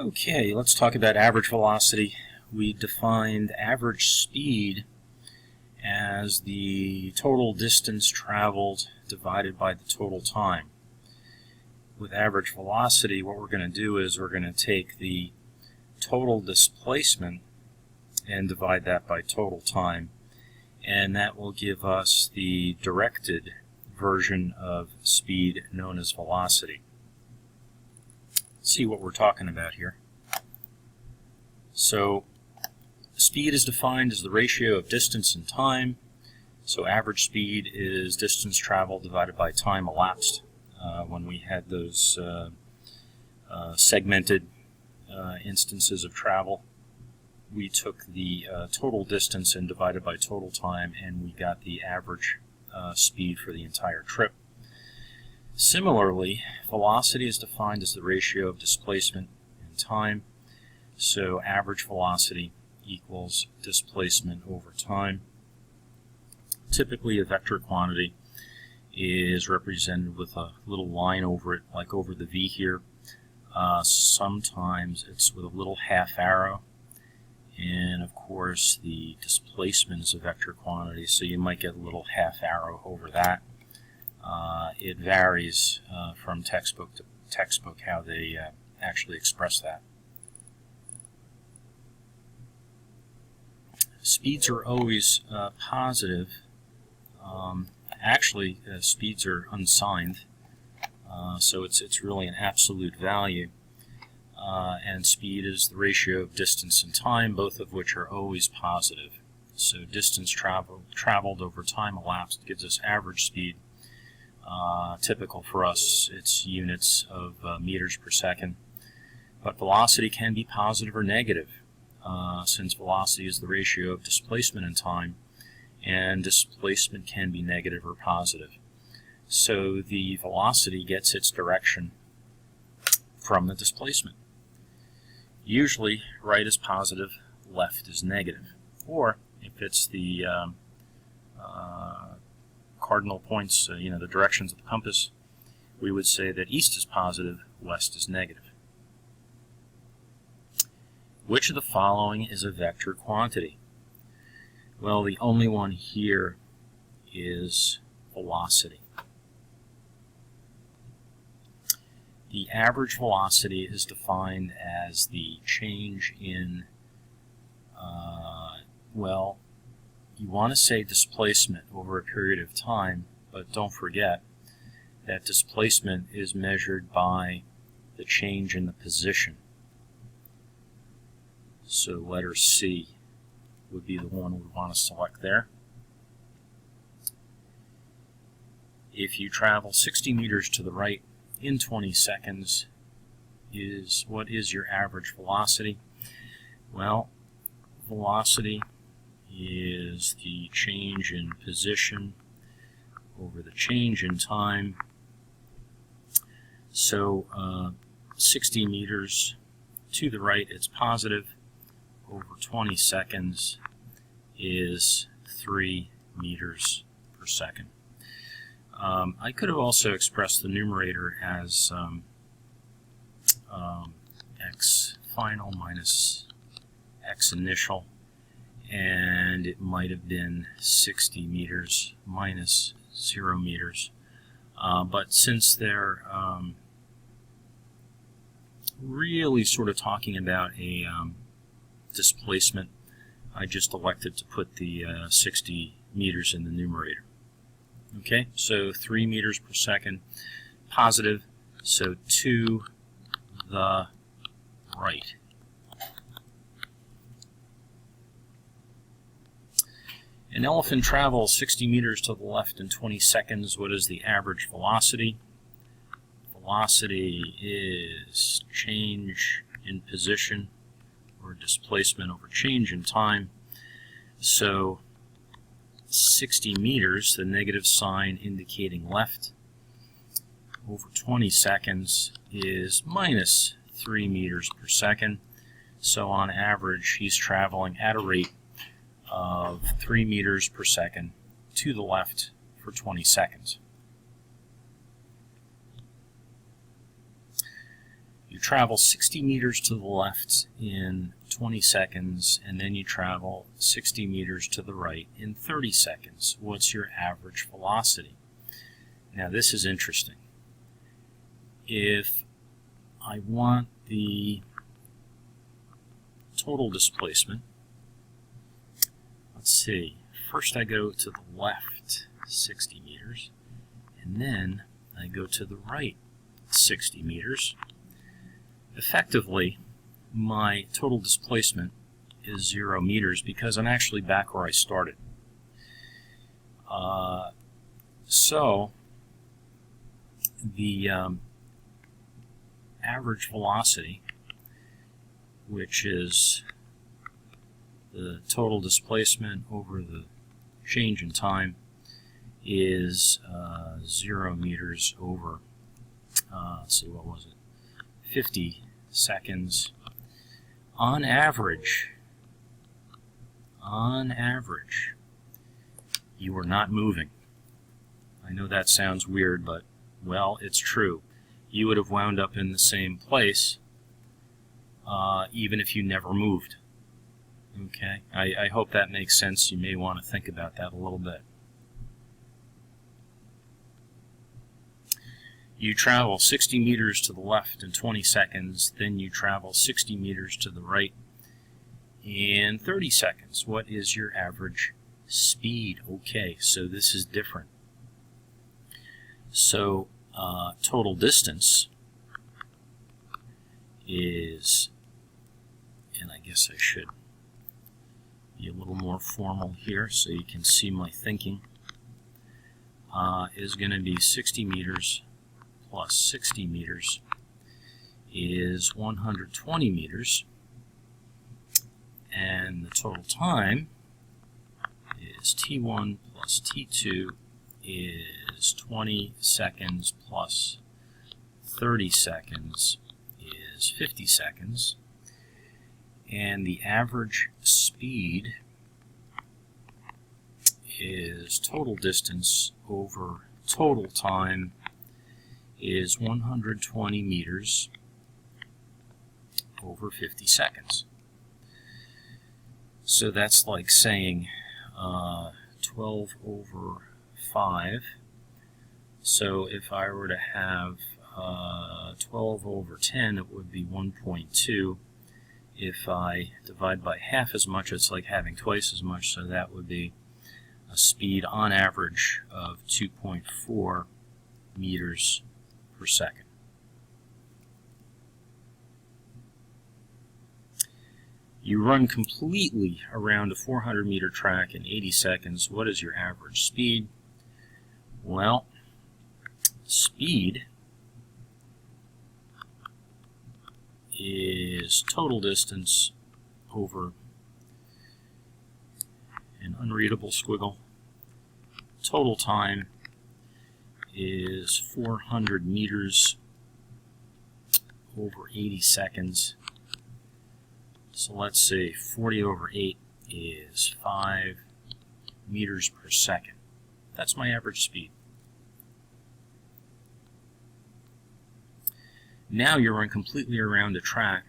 Okay, let's talk about average velocity. We defined average speed as the total distance traveled divided by the total time. With average velocity, what we're going to do is we're going to take the total displacement and divide that by total time, and that will give us the directed version of speed known as velocity. Let's see what we're talking about here. So speed is defined as the ratio of distance and time. So average speed is distance traveled divided by time elapsed. When we had those segmented instances of travel, we took the total distance and divided by total time, and we got the average speed for the entire trip. Similarly, velocity is defined as the ratio of displacement and time. So average velocity equals displacement over time. Typically, a vector quantity is represented with a little line over it, like over the V here. Sometimes it's with a little half arrow, and of course the displacement is a vector quantity, so you might get a little half arrow over that. It varies from textbook to textbook how they actually express that. Speeds are always positive. Actually, speeds are unsigned, so it's really an absolute value. And speed is the ratio of distance and time, both of which are always positive. So distance traveled over time elapsed gives us average speed. Typical for us, it's units of meters per second. But velocity can be positive or negative, since velocity is the ratio of displacement and time, and displacement can be negative or positive. So the velocity gets its direction from the displacement. Usually, right is positive, left is negative. Or, if it's the cardinal points, the directions of the compass, we would say that east is positive, west is negative. Which of the following is a vector quantity? Well, the only one here is velocity. The average velocity is defined as the change in, well, you want to say displacement over a period of time, but don't forget that displacement is measured by the change in the position. So letter C would be the one we want to select there. If you travel 60 meters to the right in 20 seconds, what is your average velocity? Well, velocity is the change in position over the change in time. So 60 meters to the right, it's positive. Over 20 seconds is 3 meters per second. I could have also expressed the numerator as x final minus x initial, and it might have been 60 meters minus 0 meters. But since they're really sort of talking about a displacement, I just elected to put the 60 meters in the numerator. Okay, so 3 meters per second, positive, so to the right. An elephant travels 60 meters to the left in 20 seconds. What is the average velocity? Velocity is change in position or displacement over change in time. So 60 meters, the negative sign indicating left, over 20 seconds is minus 3 meters per second. So on average, he's traveling at a rate of 3 meters per second to the left for 20 seconds. travel 60 meters to the left in 20 seconds, and then you travel 60 meters to the right in 30 seconds. What's your average velocity? Now this is interesting. If I want the total displacement, let's see, first I go to the left 60 meters, and then I go to the right 60 meters. Effectively, my total displacement is 0 meters because I'm actually back where I started. So the average velocity, which is the total displacement over the change in time, is 0 meters over, let's see, what was it, 50 seconds. On average, you are not moving. I know that sounds weird, but, well, it's true. You would have wound up in the same place even if you never moved. Okay? I hope that makes sense. You may want to think about that a little bit. You travel 60 meters to the left in 20 seconds, then you travel 60 meters to the right in 30 seconds. What is your average speed? Okay, so this is different. So total distance is, and I guess I should be a little more formal here so you can see my thinking, is going to be 60 meters plus 60 meters is 120 meters, and the total time is T1 plus T2 is 20 seconds plus 30 seconds is 50 seconds, and the average speed is total distance over total time is 120 meters over 50 seconds. So that's like saying 12 over 5. So if I were to have 12 over 10, it would be 1.2. If I divide by half as much, it's like having twice as much, so that would be a speed on average of 2.4 meters per second. You run completely around a 400-meter track in 80 seconds. What is your average speed? Well, speed is total distance over an unreadable squiggle. Total time is 400 meters over 80 seconds. So let's say 40 over 8 is 5 meters per second. That's my average speed. Now you run completely around a track,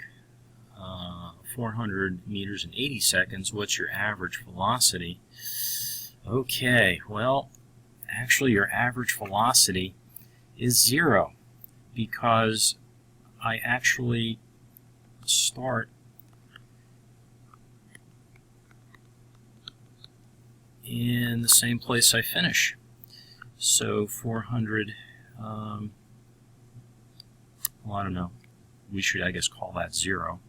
400 meters in 80 seconds. What's your average velocity? Okay, well, actually your average velocity is 0 because I actually start in the same place I finish. So 400, well, I don't know, we should, I guess, call that 0.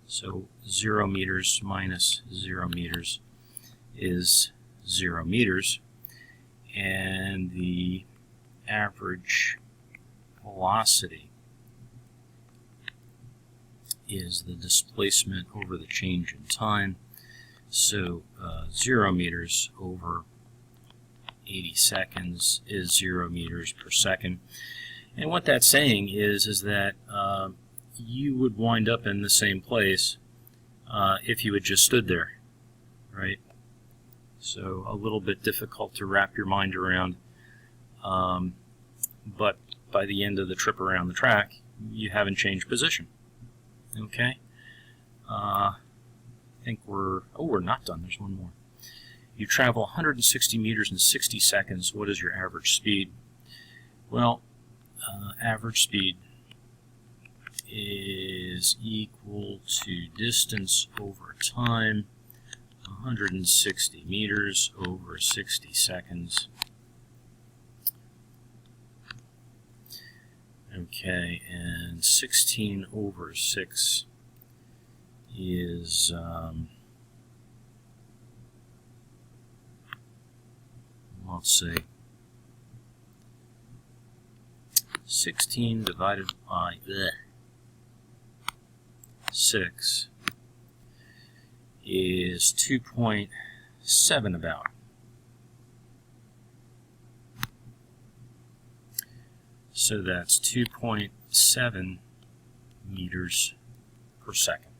So 0 meters minus 0 meters is 0 meters, and the average velocity is the displacement over the change in time. So 0 meters over 80 seconds is 0 meters per second. And what that's saying is that you would wind up in the same place if you had just stood there, right? So a little bit difficult to wrap your mind around, but by the end of the trip around the track, you haven't changed position. Okay. I think we're not done. There's one more. You travel 160 meters in 60 seconds. What is your average speed? Well, average speed is equal to distance over time, 160 meters over 60 seconds. Okay, and 16 over 6 is, let's see, 16 divided by 6 is 2.7 about. So that's 2.7 meters per second.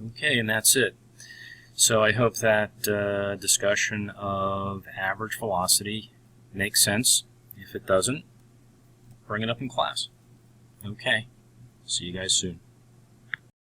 Okay, and that's it. So I hope that discussion of average velocity makes sense. If it doesn't, bring it up in class. Okay, see you guys soon.